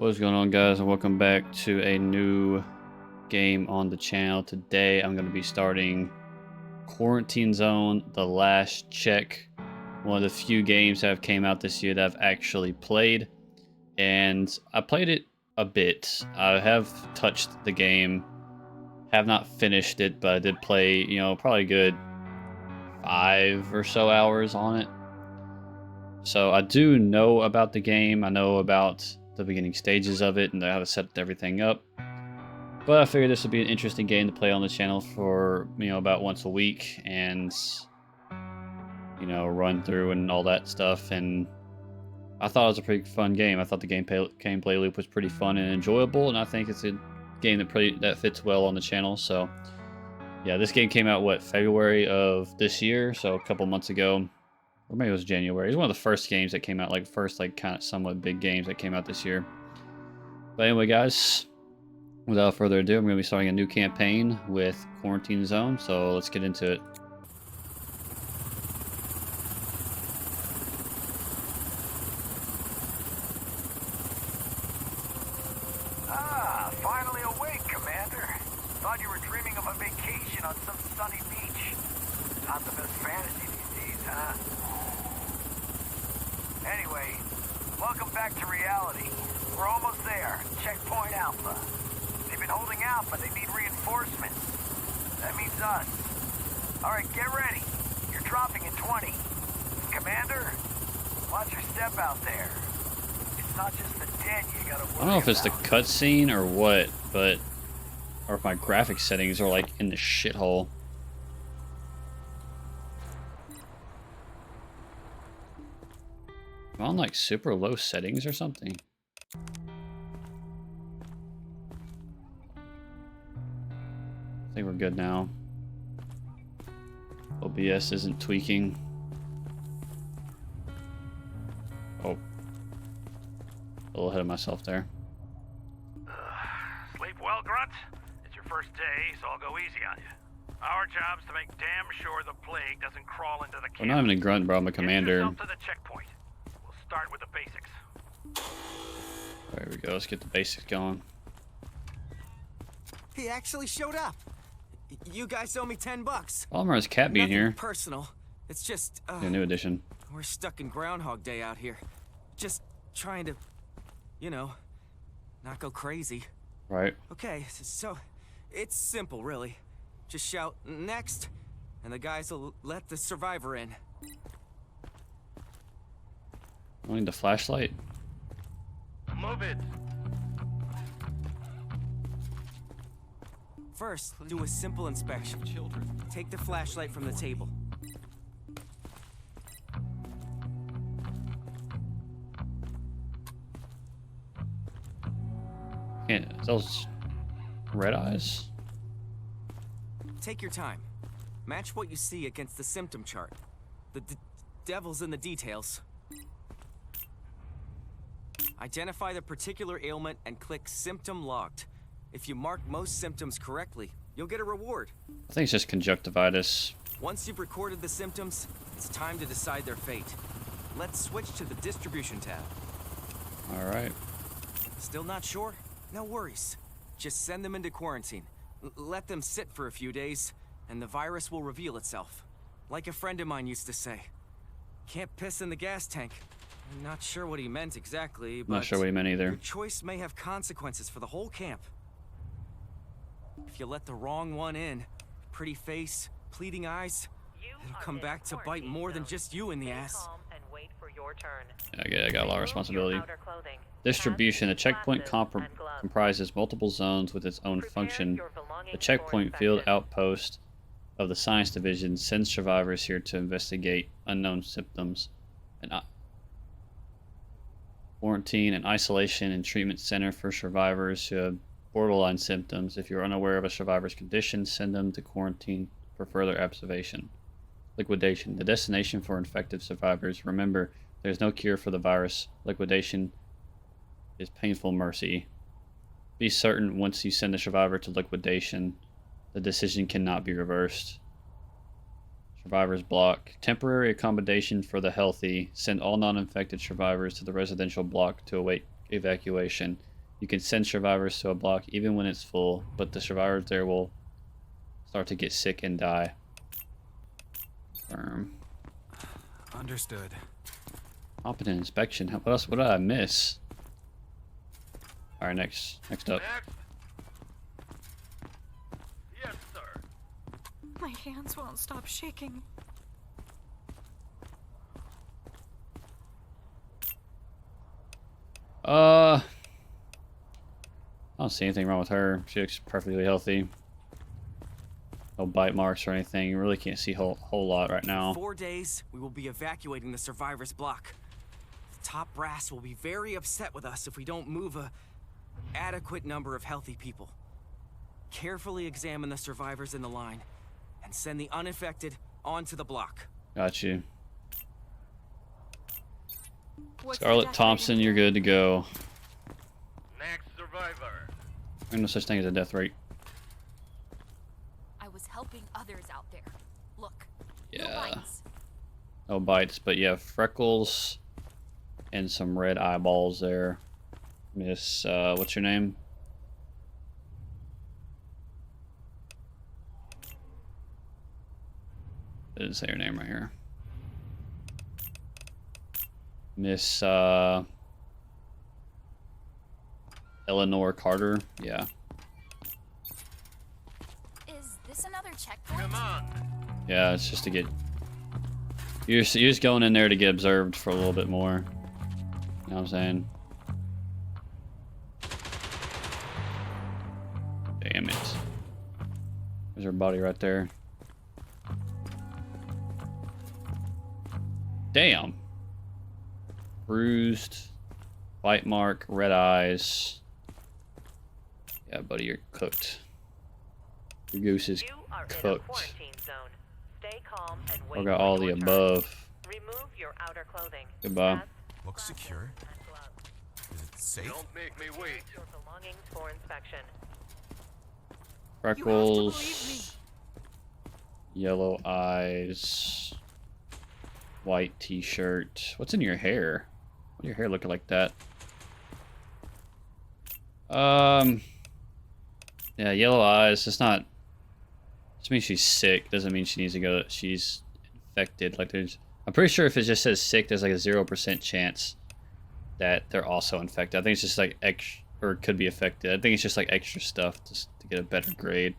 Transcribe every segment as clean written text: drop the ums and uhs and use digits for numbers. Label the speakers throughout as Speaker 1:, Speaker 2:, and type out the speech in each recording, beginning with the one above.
Speaker 1: What's going on, guys, and welcome back to a new game on the channel. Today I'm going to be starting Quarantine Zone: The Last Check, one of the few games that have came out this year that I've actually played, and I played it a bit. I have touched the game, have not finished it, but I did play, probably a good 5 or so hours on it. So I do know about the game. I know about the beginning stages of it and how to set everything up. But I figured this would be an interesting game to play on the channel for, about once a week and, run through and all that stuff. And I thought it was a pretty fun game. I thought the gameplay loop was pretty fun and enjoyable, and I think it's a game that fits well on the channel. So yeah, this game came out, February of this year, so a couple months ago. Or maybe it was January. It was one of the first games that came out, kind of somewhat big games that came out this year. But anyway, guys, without further ado, I'm going to be starting a new campaign with Quarantine Zone, so let's get into it.
Speaker 2: Finally awake, Commander. Thought you were dreaming of a vacation on some sunny beach. Not the best fantasy these days, huh? Anyway, welcome back to reality. We're almost there. Checkpoint Alpha. They've been holding out, but they need reinforcements. That means us. Alright, get ready. You're dropping in 20. Commander, watch your step out there. It's not just the dead you gotta worry about.
Speaker 1: I don't know if it's the cutscene or what, or if my graphics settings are in the shithole. I'm on super low settings or something. I think we're good now. OBS isn't tweaking. Oh. A little ahead of myself there.
Speaker 3: Sleep well, Grunt? It's your first day, so I'll go easy on you. Our job's to make damn sure the plague doesn't crawl into the camp.
Speaker 1: I'm not even a grunt, bro. I'm a commander.
Speaker 3: Get yourself to the checkpoint. We'll start with the basics.
Speaker 1: There we go. Let's get the basics going.
Speaker 4: He actually showed up. You guys owe me $10.
Speaker 1: Palmer's cat being
Speaker 4: Nothing
Speaker 1: here.
Speaker 4: personal. It's just
Speaker 1: Yeah, new edition.
Speaker 4: we're stuck in Groundhog Day out here. Just trying to, not go crazy.
Speaker 1: Right.
Speaker 4: Okay, so it's simple, really. Just shout next, and the guys will let the survivor in.
Speaker 1: I need the flashlight.
Speaker 3: Move it.
Speaker 4: First, do a simple inspection. Children, take the flashlight from the table.
Speaker 1: Can't. Those red eyes.
Speaker 4: Take your time. Match what you see against the symptom chart. The devil's in the details. Identify the particular ailment and click Symptom Logged. If you mark most symptoms correctly, you'll get a reward.
Speaker 1: I think it's just conjunctivitis.
Speaker 4: Once you've recorded the symptoms, it's time to decide their fate. Let's switch to the distribution tab.
Speaker 1: All right.
Speaker 4: Still not sure? No worries. Just send them into quarantine. Let them sit for a few days, and the virus will reveal itself. Like a friend of mine used to say, can't piss in the gas tank. I'm not sure what he meant exactly, but
Speaker 1: Not sure what he meant either.
Speaker 4: your choice may have consequences for the whole camp. If you let the wrong one in, pretty face, pleading eyes, it'll come back to bite more than just you in the ass.
Speaker 1: Yeah, I got a lot of responsibility. Distribution. The checkpoint comprises multiple zones with its own function. The checkpoint field outpost of the science division sends survivors here to investigate unknown symptoms. Quarantine and isolation and treatment center for survivors who have borderline symptoms. If you're unaware of a survivor's condition, send them to quarantine for further observation. Liquidation. The destination for infected survivors. Remember, there's no cure for the virus. Liquidation is painful mercy. Be certain once you send a survivor to liquidation, the decision cannot be reversed. Survivors block. Temporary accommodation for the healthy. Send all non-infected survivors to the residential block to await evacuation. You can send survivors to a block even when it's full, but the survivors there will start to get sick and die. Firm.
Speaker 5: Understood.
Speaker 1: Competent inspection. What else? What did I miss? All right, next up.
Speaker 3: Next. Yes, sir.
Speaker 6: My hands won't stop shaking.
Speaker 1: I don't see anything wrong with her. She looks perfectly healthy. No bite marks or anything. You really can't see a whole lot right now.
Speaker 4: 4 days, we will be evacuating the survivors' block. The top brass will be very upset with us if we don't move a adequate number of healthy people. Carefully examine the survivors in the line and send the unaffected onto the block.
Speaker 1: Got you.
Speaker 6: What's
Speaker 1: Scarlett
Speaker 6: the death
Speaker 1: Thompson,
Speaker 6: rating?
Speaker 1: you're good to go.
Speaker 3: Next survivor.
Speaker 1: There's no such thing as a death rate.
Speaker 6: I was helping others out there. Look. No
Speaker 1: Yeah.
Speaker 6: bites.
Speaker 1: No bites, but yeah, freckles and some red eyeballs there. Miss, what's your name? Didn't say your name right here. Miss, Eleanor Carter. Yeah.
Speaker 6: Is this another checkpoint?
Speaker 3: Come on.
Speaker 1: Yeah, it's just to get... You're just going in there to get observed for a little bit more. You know what I'm saying? Damn it. There's her body right there. Damn. Bruised. Bite mark. Red eyes. Yeah, buddy, you're cooked. Your goose is
Speaker 7: You are in a
Speaker 1: cooked.
Speaker 7: quarantine zone. Stay calm and
Speaker 1: I
Speaker 7: wait
Speaker 1: got
Speaker 7: for
Speaker 1: all the
Speaker 7: your turn.
Speaker 1: above.
Speaker 7: Remove your outer clothing.
Speaker 1: Goodbye.
Speaker 7: Mask,
Speaker 5: Looks
Speaker 7: glasses,
Speaker 5: secure.
Speaker 7: and gloves.
Speaker 5: Is it safe?
Speaker 3: Don't make me wait.
Speaker 7: Your belongings for inspection.
Speaker 1: Freckles. Yellow eyes. White t-shirt. What's in your hair? Why your hair looking like that? Yeah, yellow eyes. It's not... Just means she's sick. Doesn't mean she needs to go... She's infected. Like, there's... I'm pretty sure if it just says sick, there's like a 0% chance that they're also infected. I think it's just like extra... Or could be affected. I think it's just like extra stuff just to get a better grade.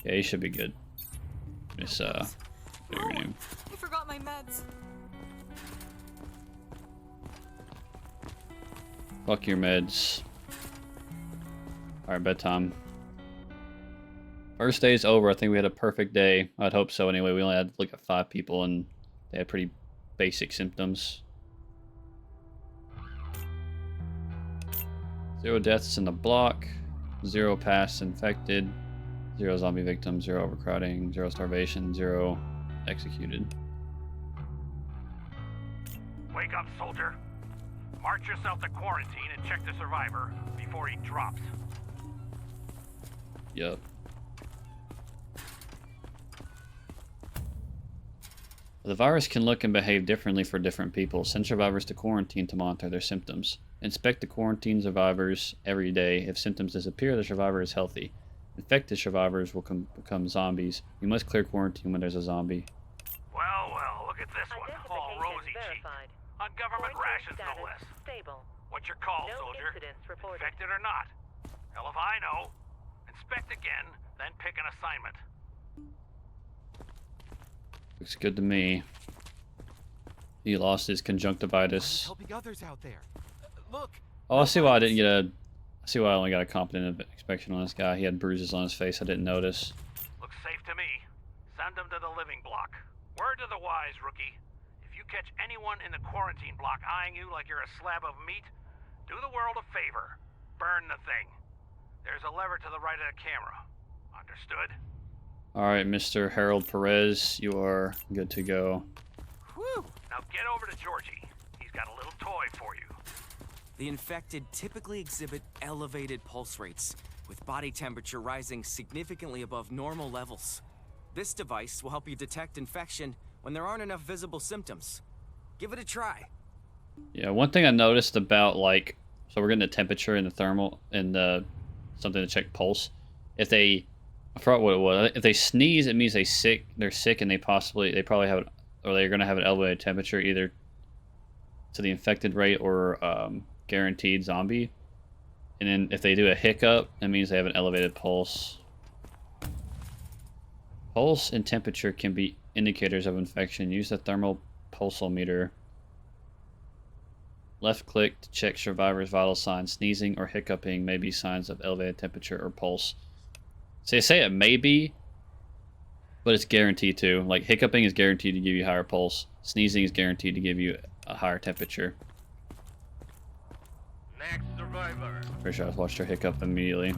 Speaker 1: Yeah, you should be good. Miss, what's your name?
Speaker 6: I forgot my meds.
Speaker 1: Fuck your meds. Alright, bedtime. First day's over. I think we had a perfect day. I'd hope so anyway. We only had to look at 5 people and they had pretty basic symptoms. 0 deaths in the block. 0 past infected. 0 zombie victims. 0 overcrowding. 0 starvation. 0 executed.
Speaker 3: Wake up, soldier. March yourself to quarantine and check the survivor before he drops.
Speaker 1: Yup. The virus can look and behave differently for different people. Send survivors to quarantine to monitor their symptoms. Inspect the quarantine survivors every day. If symptoms disappear, the survivor is healthy. Infected survivors will become zombies. You must clear quarantine when there's a zombie.
Speaker 3: Well, look at this one. All
Speaker 7: Identification
Speaker 3: rosy cheeks.
Speaker 7: verified.
Speaker 3: On government
Speaker 7: Quarantine
Speaker 3: rations, no
Speaker 7: status
Speaker 3: less.
Speaker 7: stable.
Speaker 3: What's your call,
Speaker 7: No
Speaker 3: soldier?
Speaker 7: incidents reported.
Speaker 3: Infected or not? Hell if I know. Inspect again, then pick an assignment.
Speaker 1: Looks good to me. He lost his conjunctivitis.
Speaker 5: Helping others out there. Look.
Speaker 1: Oh, I see why I didn't get a... I see why I only got a competent inspection on this guy. He had bruises on his face I didn't notice.
Speaker 3: Looks safe to me. Send him to the living block. Word to the wise, rookie. If you catch anyone in the quarantine block eyeing you like you're a slab of meat, do the world a favor. Burn the thing. There's a lever to the right of the camera. Understood?
Speaker 1: Alright, Mr. Harold Perez, you are good to go.
Speaker 4: Whew!
Speaker 3: Now get over to Georgie. He's got a little toy for you.
Speaker 4: The infected typically exhibit elevated pulse rates, with body temperature rising significantly above normal levels. This device will help you detect infection when there aren't enough visible symptoms. Give it a try.
Speaker 1: Yeah, one thing I noticed about, like, So we're getting the temperature and the thermal and the something to check pulse. If they, I forgot what it was. If they sneeze, it means they're sick, and they probably have, or they're gonna have an elevated temperature, either to the infected rate or guaranteed zombie. And then if they do a hiccup, that means they have an elevated pulse. Pulse and temperature can be indicators of infection. Use the thermal pulsometer. Left click to check survivor's vital signs. Sneezing or hiccuping may be signs of elevated temperature or pulse. So they say it may be, but it's guaranteed to. Like, hiccuping is guaranteed to give you higher pulse. Sneezing is guaranteed to give you a higher temperature.
Speaker 3: Next survivor.
Speaker 1: Pretty sure I watched her hiccup immediately.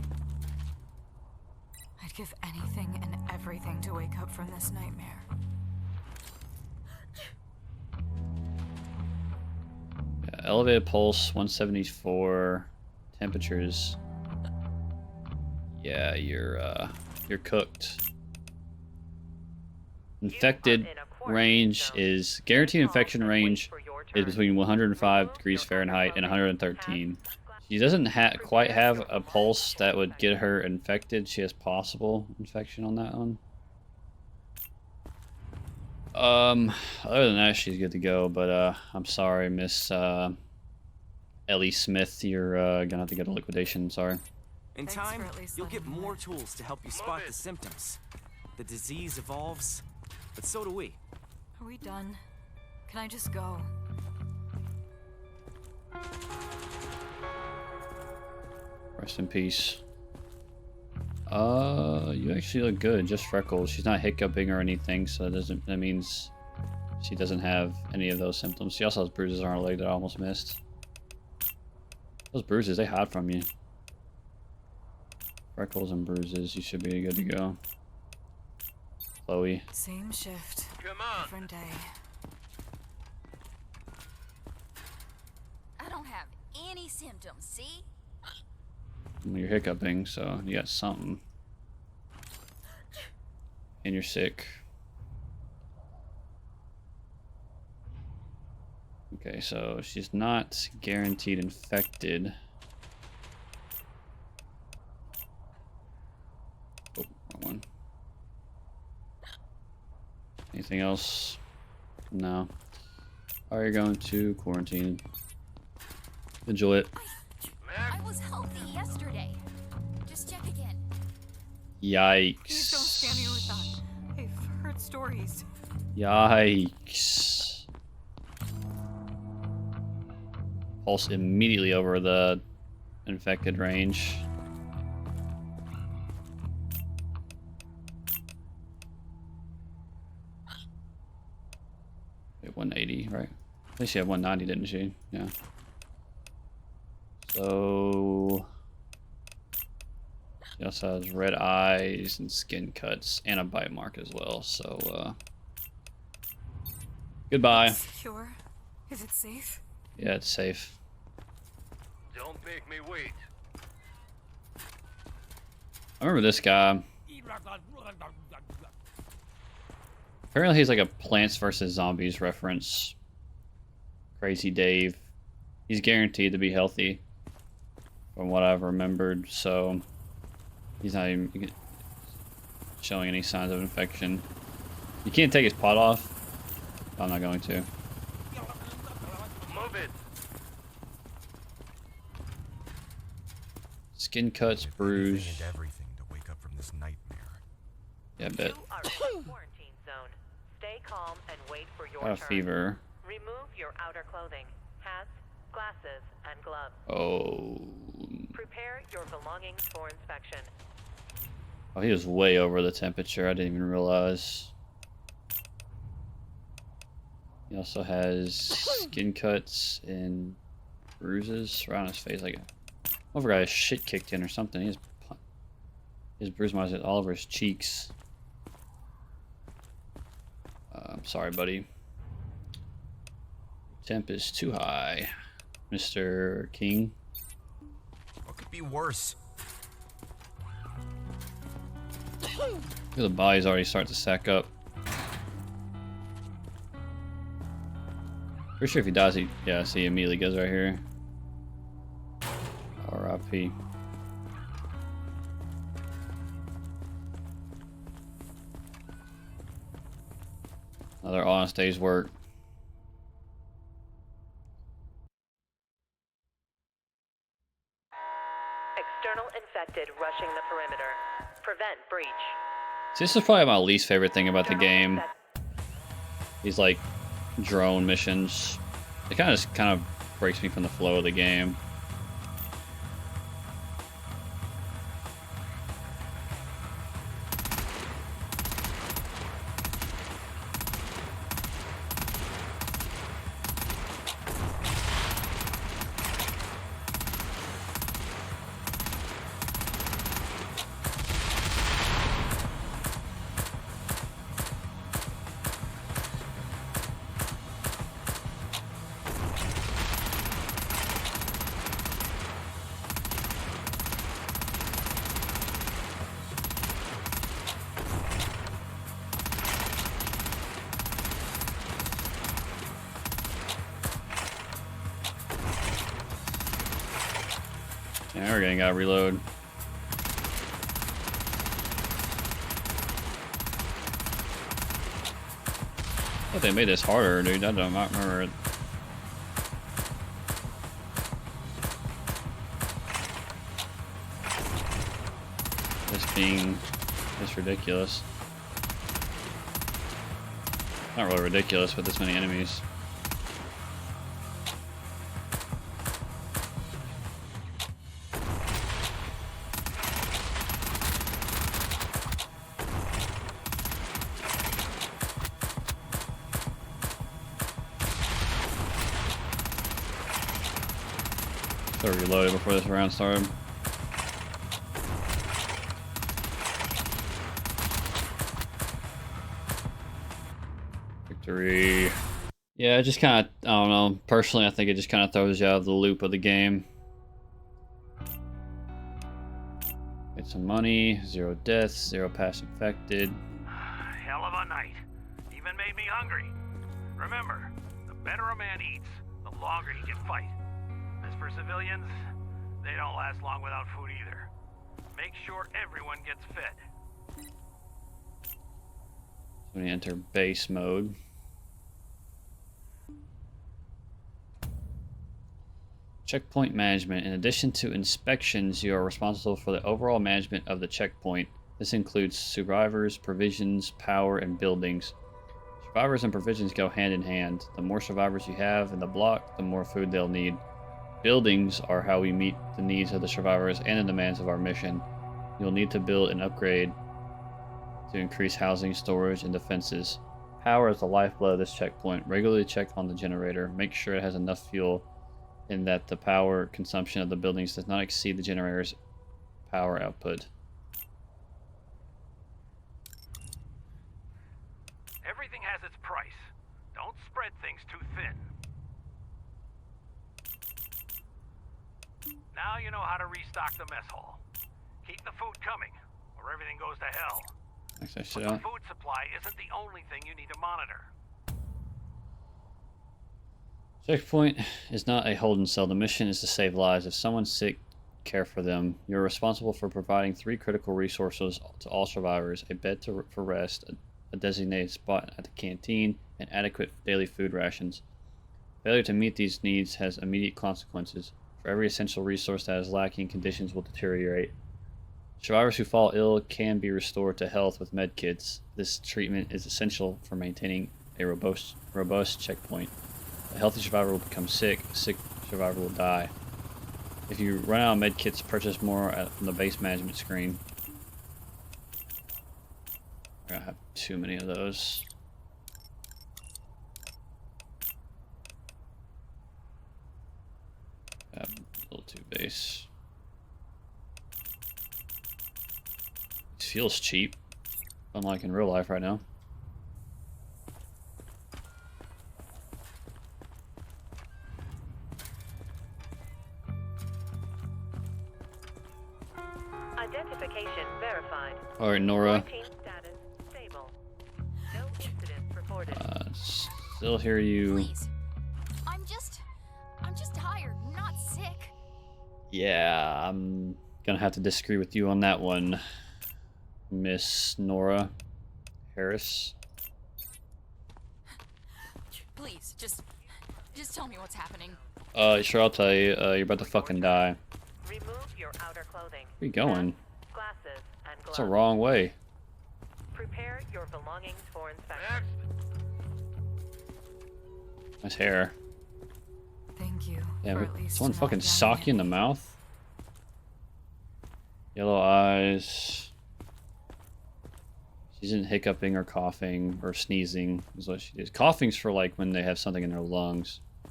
Speaker 6: I'd give anything and everything to wake up from this nightmare.
Speaker 1: Yeah, elevated pulse, 174. Temperatures. Yeah, you're cooked. Infected range is guaranteed infection range is between 105 degrees Fahrenheit and 113. She doesn't quite have a pulse that would get her infected. She has possible infection on that one. Other than that, she's good to go. But I'm sorry, Miss Ellie Smith. You're gonna have to get a liquidation. Sorry.
Speaker 4: In
Speaker 6: Thanks
Speaker 4: time,
Speaker 6: for at least
Speaker 4: you'll
Speaker 6: letting
Speaker 4: get
Speaker 6: me
Speaker 4: more
Speaker 6: live.
Speaker 4: tools to help you spot the symptoms. The disease evolves, but so do we.
Speaker 6: Are we done? Can I just go?
Speaker 1: Rest in peace. You actually look good. Just freckles. She's not hiccuping or anything, so that means she doesn't have any of those symptoms. She also has bruises on her leg that I almost missed. Those bruises, they hide from you. Freckles and bruises, you should be good to go. Chloe.
Speaker 6: Same shift.
Speaker 3: Come on.
Speaker 6: Different day. I don't have any symptoms, see?
Speaker 1: Well, you're hiccuping, so you got something. And you're sick. Okay, so she's not guaranteed infected. Oh, wrong one. Anything else? No. Are you going to quarantine? Enjoy it.
Speaker 6: I was healthy yesterday. Just check again.
Speaker 1: Yikes.
Speaker 6: Please don't scare me with that. I've heard stories.
Speaker 1: Yikes. Pulse immediately over the infected range. Wait, 180, right? I think she had 190, didn't she? Yeah. So she also has red eyes and skin cuts and a bite mark as well. So goodbye.
Speaker 6: Secure? Is it safe?
Speaker 1: Yeah, it's safe.
Speaker 3: Don't make me wait.
Speaker 1: I remember this guy. Apparently he's like a Plants vs. Zombies reference. Crazy Dave. He's guaranteed to be healthy, from what I've remembered, so he's not even showing any signs of infection. You can't take his pot off. I'm not going to.
Speaker 3: Move it.
Speaker 1: Skin cuts, bruise.
Speaker 5: Anything and everything to wake up from this nightmare.
Speaker 1: Yeah, I bet.
Speaker 7: You are in the quarantine zone. Stay calm and wait for your
Speaker 1: Got a
Speaker 7: turn.
Speaker 1: fever.
Speaker 7: Remove your outer clothing, hats, glasses, and gloves.
Speaker 1: Oh.
Speaker 7: Prepare your belongings for inspection.
Speaker 1: Oh, he was way over the temperature. I didn't even realize. He also has skin cuts and bruises around his face. Like, I forgot his shit kicked in or something. His bruise marks all over his cheeks. I'm sorry, buddy. Temp is too high, Mr. King.
Speaker 5: What could be worse?
Speaker 1: The body's already starting to sack up. Pretty sure if he dies, yeah, see, he immediately goes right here. RIP. Another honest day's work.
Speaker 7: External infected rushing the perimeter. Prevent breach.
Speaker 1: See, this is probably my least favorite thing about the
Speaker 7: External
Speaker 1: game. These like drone missions. It kind of breaks me from the flow of the game. Yeah, we're getting gotta reload. I thought they made this harder, dude. I don't remember it. This being this ridiculous. Not really ridiculous with this many enemies. So reloaded before this round started. Victory. Yeah, it just kind of, I don't know. Personally, I think it just kind of throws you out of the loop of the game. Get some money, 0 deaths, 0 past infected.
Speaker 3: Hell of a night. Even made me hungry. Remember, the better a man eats, the longer he can fight. As for civilians, they don't last long without food either. Make sure everyone gets fed.
Speaker 1: So we enter base mode. Checkpoint management. In addition to inspections, you are responsible for the overall management of the checkpoint. This includes survivors, provisions, power, and buildings. Survivors and provisions go hand in hand. The more survivors you have in the block, the more food they'll need. Buildings are how we meet the needs of the survivors and the demands of our mission. You'll need to build and upgrade to increase housing, storage, and defenses. Power is the lifeblood of this checkpoint. Regularly check on the generator. Make sure it has enough fuel and that the power consumption of the buildings does not exceed the generator's power output.
Speaker 3: Everything has its price. Don't spread things too thin. Now you know how to restock the mess hall. Keep the food coming, or everything goes to hell.
Speaker 1: Next, I
Speaker 3: But
Speaker 1: should
Speaker 3: the food supply isn't the only thing you need to monitor.
Speaker 1: Checkpoint is not a hold and sell. The mission is to save lives. If someone's sick, care for them. You're responsible for providing 3 critical resources to all survivors: a bed for rest, a designated spot at the canteen, and adequate daily food rations. Failure to meet these needs has immediate consequences. For every essential resource that is lacking, conditions will deteriorate. Survivors who fall ill can be restored to health with medkits. This treatment is essential for maintaining a robust checkpoint. A healthy survivor will become sick. A sick survivor will die. If you run out of medkits, purchase more from the base management screen. I have too many of those. Level 2 base. It feels cheap, unlike in real life right now.
Speaker 7: Identification verified.
Speaker 1: Alright, Nora.
Speaker 7: Quarantine status stable. No incidents reported.
Speaker 1: Still hear you.
Speaker 6: Please. I'm just tired, not sick.
Speaker 1: Yeah, I'm gonna have to disagree with you on that one, Miss Nora Harris.
Speaker 6: Please, just tell me what's happening.
Speaker 1: Sure, I'll tell you. You're about to fucking die.
Speaker 7: Remove your outer clothing.
Speaker 1: Where you going?
Speaker 7: Glasses and gloves.
Speaker 1: That's the wrong way.
Speaker 7: Prepare your belongings for inspection.
Speaker 1: Nice hair.
Speaker 6: Thank you.
Speaker 1: Yeah,
Speaker 6: for
Speaker 1: but
Speaker 6: at least
Speaker 1: someone
Speaker 6: not
Speaker 1: fucking
Speaker 6: yelling
Speaker 1: sock
Speaker 6: at
Speaker 1: you in the
Speaker 6: me.
Speaker 1: mouth? Yellow eyes. She isn't hiccuping or coughing or sneezing is what she is. Coughing's for like when they have something in their lungs. I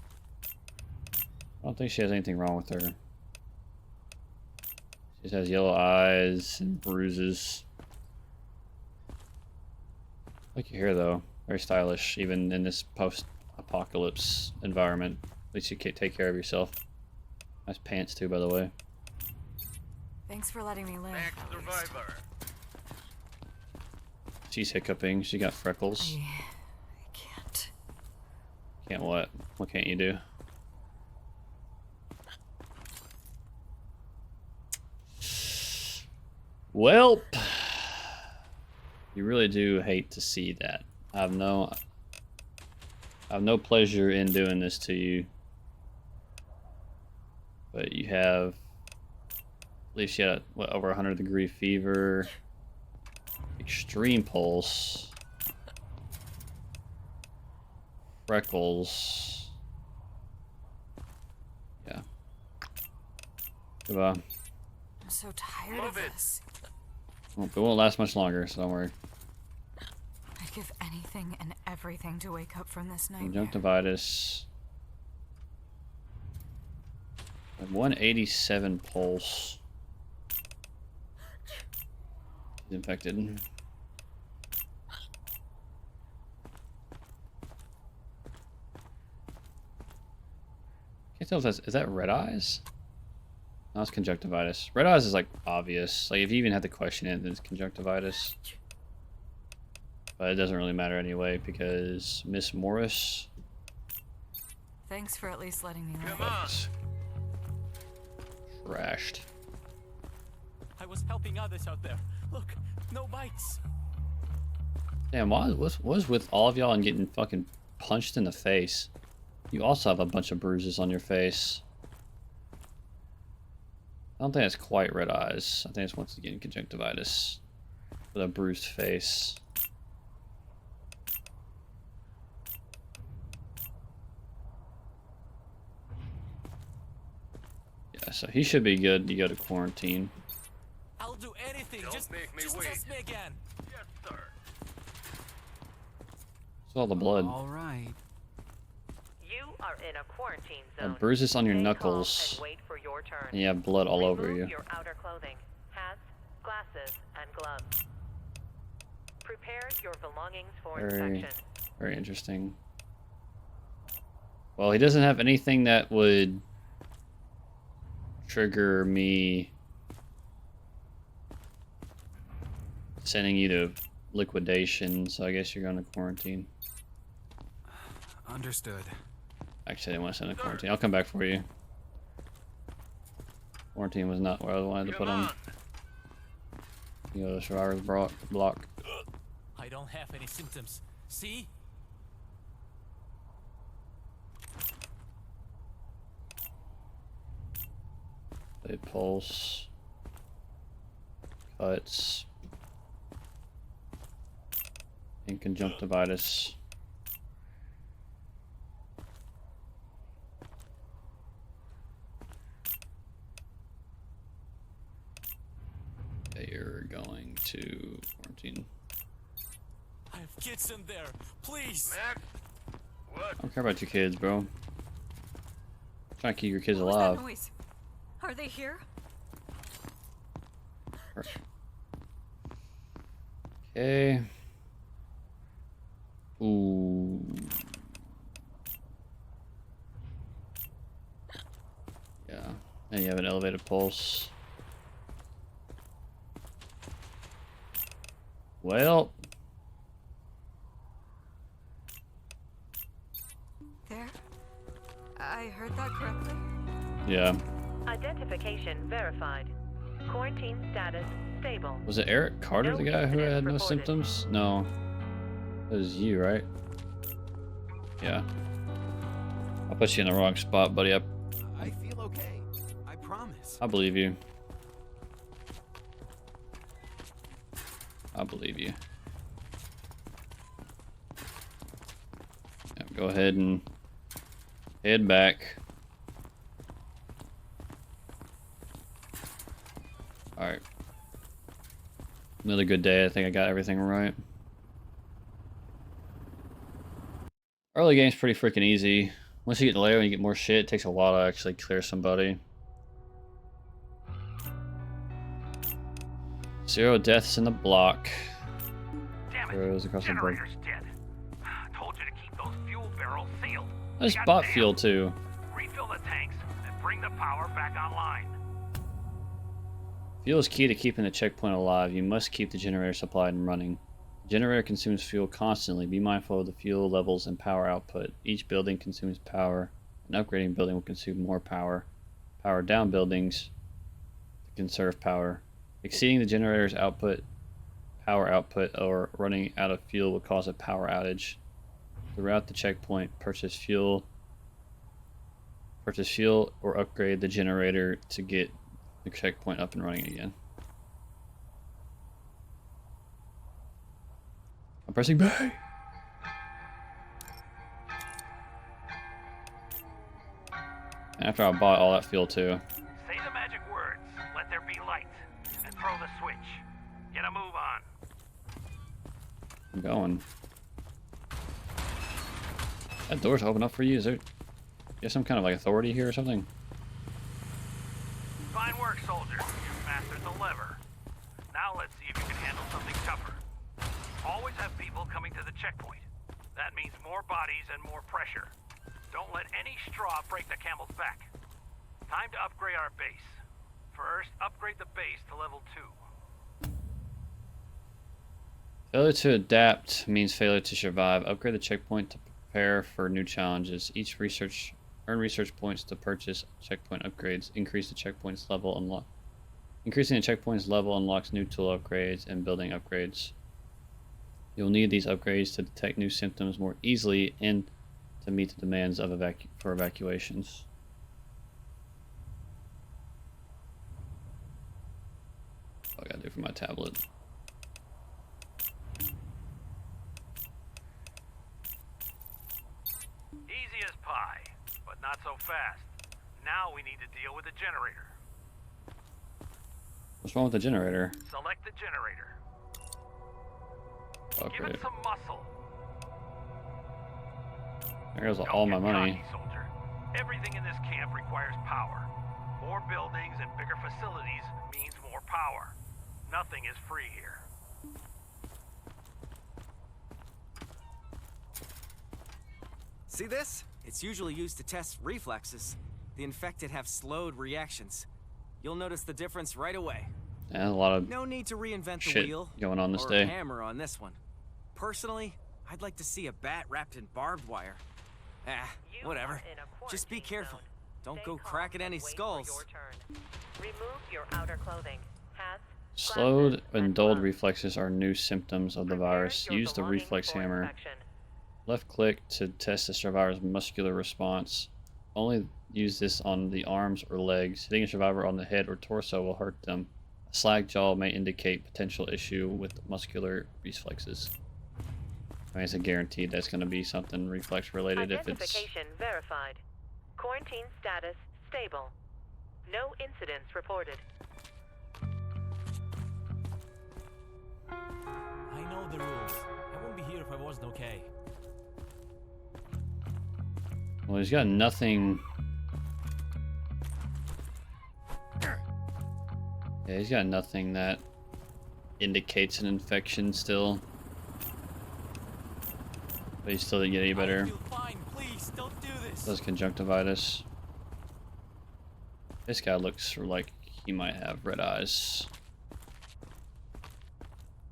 Speaker 1: don't think she has anything wrong with her. She just has yellow eyes and bruises. I like your hair though. Very stylish, even in this post-apocalypse environment. At least you can take care of yourself. Nice pants too, by the way.
Speaker 6: Thanks for letting me live.
Speaker 3: Next
Speaker 6: at least.
Speaker 3: survivor.
Speaker 1: She's hiccuping. She got freckles.
Speaker 6: I can't.
Speaker 1: Can't what? What can't you do? Well, you really do hate to see that. I have no pleasure in doing this to you. But you have, at least you had, what, over 100-degree fever, extreme pulse, freckles. Yeah. Goodbye.
Speaker 6: I'm so tired of this.
Speaker 1: Well, it won't last much longer, so don't worry.
Speaker 6: I'd give anything and everything to wake up from this nightmare.
Speaker 1: Conjunctivitis. 187 pulse. He's infected. Can't tell if that's, is that red eyes? No, it's conjunctivitis. Red eyes is like obvious. Like if you even have to question it, then it's conjunctivitis. But it doesn't really matter anyway because Miss Morris.
Speaker 6: Thanks for at least letting me live.
Speaker 1: But trashed.
Speaker 4: I was helping others out there. Look, no bites.
Speaker 1: Damn, what's with all of y'all and getting fucking punched in the face? You also have a bunch of bruises on your face. I don't think it's quite red eyes. I think it's once again conjunctivitis with a bruised face. Yeah, so he should be good to go to quarantine.
Speaker 4: I'll do anything.
Speaker 3: Don't
Speaker 4: Just
Speaker 3: make me wait.
Speaker 4: test me again.
Speaker 3: Yes, sir.
Speaker 1: It's all the blood.
Speaker 4: All right.
Speaker 7: You are in a quarantine zone.
Speaker 1: Bruises on your
Speaker 7: Stay calm
Speaker 1: knuckles.
Speaker 7: and wait for your turn.
Speaker 1: And you have blood all over
Speaker 7: Remove
Speaker 1: you.
Speaker 7: your outer clothing, hats, glasses, and gloves. Prepare your belongings for
Speaker 1: Very,
Speaker 7: inspection.
Speaker 1: very interesting. Well, he doesn't have anything that would trigger me sending you to liquidation, so I guess you're going to quarantine.
Speaker 4: Understood.
Speaker 1: Actually, I didn't want to send a quarantine. I'll come back for you. Quarantine was not where I wanted to put him. You know, the survivor's block.
Speaker 4: I don't have any symptoms. See?
Speaker 1: They pulse. Cuts. And conjunctivitis. Okay, you're going to quarantine.
Speaker 4: I have kids in there. Please.
Speaker 3: Max? What?
Speaker 1: I don't care about your kids, bro. Trying to keep your kids
Speaker 6: What was that
Speaker 1: alive.
Speaker 6: noise? Are they here?
Speaker 1: Okay. Ooh. Yeah. And you have an elevated pulse. Well.
Speaker 6: There? I heard that correctly?
Speaker 1: Yeah.
Speaker 7: Identification verified. Quarantine status stable.
Speaker 1: Was it Eric Carter,
Speaker 7: No
Speaker 1: the guy who
Speaker 7: incidents
Speaker 1: had no
Speaker 7: reported.
Speaker 1: symptoms? No. It was you, right? Yeah. I'll put you in the wrong spot, buddy.
Speaker 4: I feel okay. I promise.
Speaker 1: I believe you. I believe you. Yeah, go ahead and head back. Alright. Another good day. I think I got everything right. Early game's pretty freaking easy. Once you get later and you get more shit, it takes a while to actually clear somebody. 0 deaths in the block.
Speaker 3: Damn it.
Speaker 1: Throws across the board.
Speaker 3: Generator's dead. Told you to keep those fuel barrels sealed.
Speaker 1: I just
Speaker 3: Goddamn.
Speaker 1: bought fuel too.
Speaker 3: Refill the tanks and bring the power back online.
Speaker 1: Fuel is key to keeping the checkpoint alive. You must keep the generator supplied and running. The generator consumes fuel constantly. Be mindful of the fuel levels and power output. Each building consumes power. An upgrading building will consume more power. Power down buildings to conserve power. Exceeding the generator's power output, or running out of fuel will cause a power outage. Throughout the checkpoint, purchase fuel or upgrade the generator to get the checkpoint up and running again. I'm pressing B. After I bought all that fuel too.
Speaker 3: Say the magic words. Let there be light. And throw the switch. Get a move on.
Speaker 1: I'm going. That door's open up for you. Is there some kind of like authority here or something?
Speaker 3: Fine work, soldier. You've mastered the lever. Now let's see if you can handle something tougher. Always have people coming to the checkpoint. That means more bodies and more pressure. Don't let any straw break the camel's back. Time to upgrade our base. First, upgrade the base to level 2.
Speaker 1: Failure to adapt means failure to survive. Upgrade the checkpoint to prepare for new challenges. Earn research points to purchase checkpoint upgrades. Increase the checkpoint's level Increasing the checkpoint's level unlocks new tool upgrades and building upgrades. You'll need these upgrades to detect new symptoms more easily and to meet the demands of for evacuations. What I gotta do for my tablet.
Speaker 3: Easy as pie, but not so fast. Now we need to deal with the generator.
Speaker 1: What's wrong with the generator?
Speaker 3: Select the generator. Give
Speaker 1: Upgrade.
Speaker 3: it some muscle.
Speaker 1: There goes
Speaker 3: Don't
Speaker 1: all my
Speaker 3: get
Speaker 1: money.
Speaker 3: cocky, soldier. Everything in this camp requires power. More buildings and bigger facilities means more power. Nothing is free here.
Speaker 4: See this? It's usually used to test reflexes. The infected have slowed reactions. You'll notice the difference right away.
Speaker 1: Yeah, a lot of
Speaker 4: No need to reinvent the
Speaker 1: shit
Speaker 4: wheel
Speaker 1: going on this
Speaker 4: or
Speaker 1: day.
Speaker 4: hammer on this one. Personally, I'd like to see a bat wrapped in barbed wire.
Speaker 7: You
Speaker 4: Whatever.
Speaker 7: are in a
Speaker 4: Just be
Speaker 7: quarantine
Speaker 4: careful.
Speaker 7: zone.
Speaker 4: Don't
Speaker 7: Stay
Speaker 4: go
Speaker 7: calm
Speaker 4: cracking
Speaker 7: and
Speaker 4: any
Speaker 7: wait for
Speaker 4: skulls.
Speaker 7: your turn. Remove your outer clothing. Hats,
Speaker 1: Slowed
Speaker 7: glasses,
Speaker 1: and dulled
Speaker 7: gloves.
Speaker 1: reflexes are new symptoms of the
Speaker 7: Prepare
Speaker 1: virus.
Speaker 7: your
Speaker 1: Use the
Speaker 7: belongings
Speaker 1: reflex
Speaker 7: for
Speaker 1: hammer.
Speaker 7: inspection.
Speaker 1: Left click to test the survivor's muscular response. Only use this on the arms or legs. Hitting a survivor on the head or torso will hurt them. A slack jaw may indicate potential issue with muscular reflexes. I mean, it's a guaranteed that's going to be something reflex related if it's...
Speaker 7: Identification verified. Quarantine status stable. No incidents reported.
Speaker 8: I know the rules. I wouldn't be here if I wasn't okay.
Speaker 1: Well, he's got nothing... Yeah, he's got nothing that indicates an infection still. But he still didn't get any better.
Speaker 8: I feel fine. Please don't do this.
Speaker 1: Does conjunctivitis. This guy looks like he might have red eyes.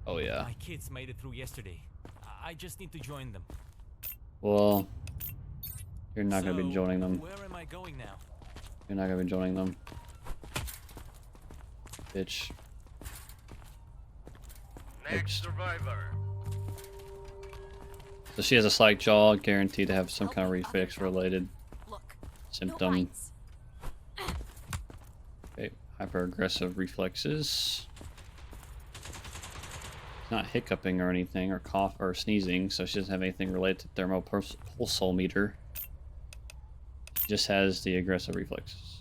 Speaker 1: Oh yeah.
Speaker 8: My kids made it through yesterday. I just need to join them.
Speaker 1: Well, you're not gonna be
Speaker 8: So,
Speaker 1: joining them.
Speaker 8: Where am I going now?
Speaker 1: You're not gonna be joining them. Bitch. Next survivor. So she has a slack jaw, guaranteed to have some kind of reflex related
Speaker 6: Look,
Speaker 1: symptom.
Speaker 6: no bites.
Speaker 1: Okay, hyper aggressive reflexes. Not hiccuping or anything, or cough or sneezing, so she doesn't have anything related to thermal pulsometer. She just has the aggressive reflexes,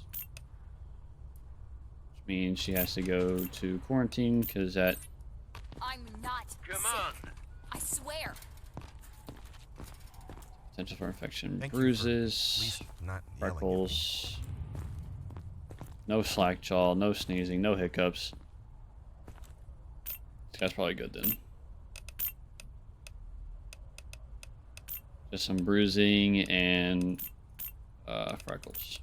Speaker 1: which means she has to go to quarantine because that.
Speaker 6: I'm not
Speaker 3: Come
Speaker 6: sick.
Speaker 3: on.
Speaker 6: I swear.
Speaker 1: Potential for infection,
Speaker 5: Thank you for
Speaker 1: bruises,
Speaker 5: at least not yelling at me.
Speaker 1: freckles, no slack jaw, no sneezing, no hiccups. This guy's probably good then. Just some bruising and freckles.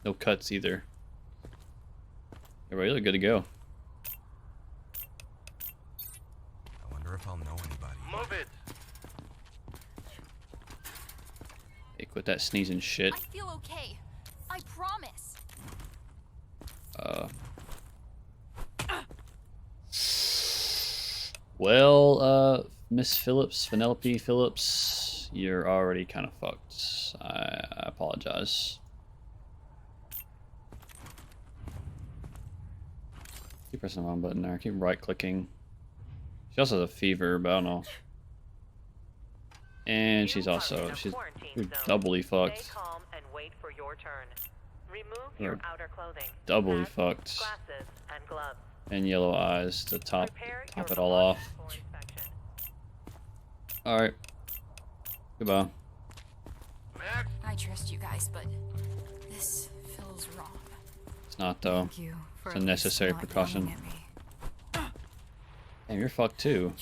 Speaker 1: No cuts either. Everybody look good to go.
Speaker 5: I wonder if I'll know anybody.
Speaker 3: Move it.
Speaker 1: Hey, quit that sneezing shit.
Speaker 6: I feel okay. I promise.
Speaker 1: Well, Miss Phillips, Penelope Phillips, you're already kind of fucked. I apologize. Keep pressing the wrong button there. Keep right clicking. She also has a fever, but I don't know. And she's
Speaker 7: You are
Speaker 1: also
Speaker 7: in a
Speaker 1: she's
Speaker 7: quarantine zone.
Speaker 1: doubly
Speaker 7: Stay
Speaker 1: fucked.
Speaker 7: calm and wait for your turn. Remove
Speaker 1: Or
Speaker 7: your outer clothing.
Speaker 1: doubly
Speaker 7: hats,
Speaker 1: fucked.
Speaker 7: Glasses and gloves.
Speaker 1: And yellow eyes to top
Speaker 7: Prepare
Speaker 1: it
Speaker 7: your
Speaker 1: all off.
Speaker 7: belongings for inspection.
Speaker 1: All right. Goodbye.
Speaker 3: Max.
Speaker 6: I trust you guys, but this feels wrong.
Speaker 1: It's not though.
Speaker 9: Thank you for
Speaker 1: It's a
Speaker 9: at least
Speaker 1: necessary
Speaker 9: not
Speaker 1: precaution.
Speaker 9: yelling at me.
Speaker 1: Damn, you're fucked too.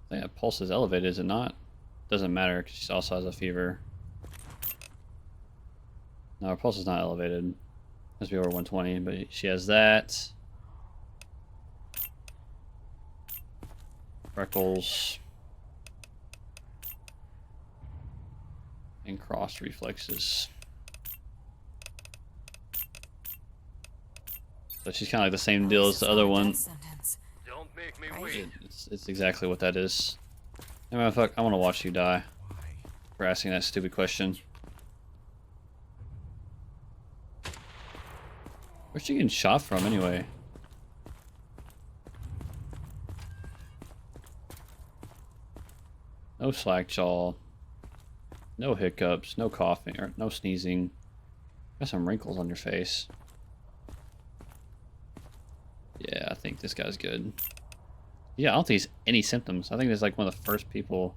Speaker 1: I think that pulse is elevated, is it not? Doesn't matter because she also has a fever. No, her pulse is not elevated. Must be over 120, but she has that. Freckles. And cross reflexes. So she's kind of like the same deal as the other one.
Speaker 9: Death sentence.
Speaker 3: Don't make me
Speaker 9: Right.
Speaker 3: wait.
Speaker 1: It's exactly what that is. Hey, man, fuck, I want to watch you die
Speaker 5: Why?
Speaker 1: for asking that stupid question. Where's she getting shot from anyway? No slack jaw. No hiccups. No coughing or no sneezing. Got some wrinkles on your face. Yeah, I think this guy's good. Yeah, I don't think he's any symptoms. I think this is like one of the first people.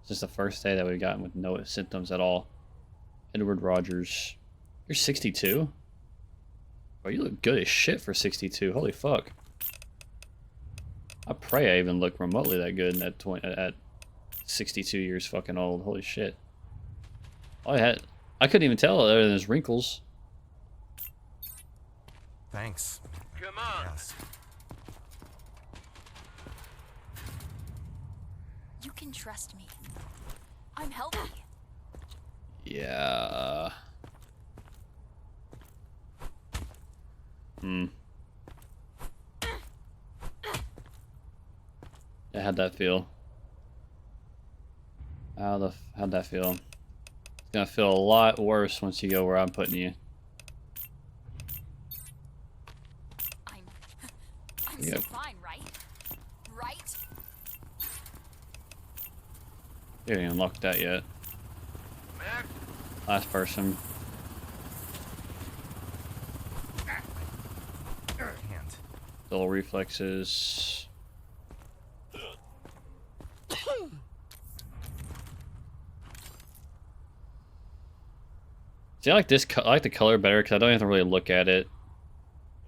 Speaker 1: It's just the first day that we've gotten with no symptoms at all. Edward Rogers. You're 62? Bro, you look good as shit for 62. Holy fuck. I pray I even look remotely that good at 62 years fucking old. Holy shit. I couldn't even tell other than his wrinkles.
Speaker 5: Thanks.
Speaker 3: Come on.
Speaker 5: Yes.
Speaker 6: You can trust me. I'm healthy.
Speaker 1: Yeah. Yeah, how'd that feel? How'd that feel? It's gonna feel a lot worse once you go where I'm putting you.
Speaker 6: I'm
Speaker 1: Yep.
Speaker 6: so fine, right? Right?
Speaker 1: You haven't unlocked that yet.
Speaker 3: Max.
Speaker 1: Last person.
Speaker 5: Can't.
Speaker 1: Dull reflexes. See, I like this. I like the color better because I don't have to really look at it.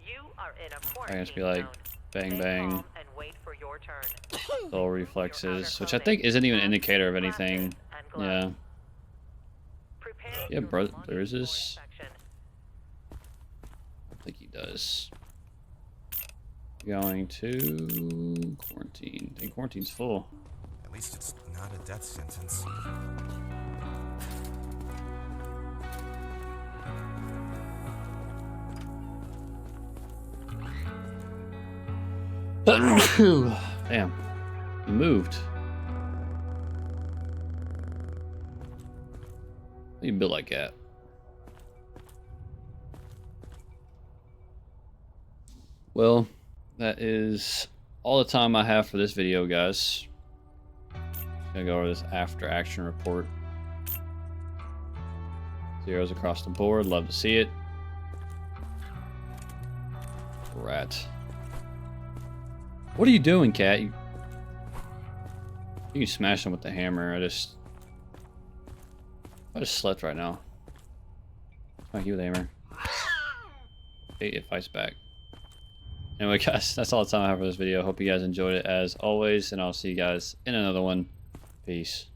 Speaker 7: You are in a
Speaker 1: I
Speaker 7: quarantine
Speaker 1: can just be like,
Speaker 7: zone.
Speaker 1: bang,
Speaker 7: Stay
Speaker 1: bang.
Speaker 7: calm and wait for your turn.
Speaker 1: Dull reflexes, which I think isn't even an indicator of anything. Yeah.
Speaker 7: Prepare
Speaker 1: Yeah,
Speaker 7: your
Speaker 1: bro,
Speaker 7: belongings
Speaker 1: there is
Speaker 7: for
Speaker 1: this.
Speaker 7: inspection.
Speaker 1: I think he does. Going to quarantine. I think quarantine's full.
Speaker 5: At least it's not a death sentence.
Speaker 1: Damn. You moved. What do you build like that? Well, that is all the time I have for this video, guys. Gonna go over this after action report. Zeros across the board. Love to see it. Rat. What are you doing, cat? You can smash him with the hammer. I just slept right now. Smack you with the hammer. It fights back. Anyway, guys, that's all the time I have for this video. Hope you guys enjoyed it as always, and I'll see you guys in another one. Peace.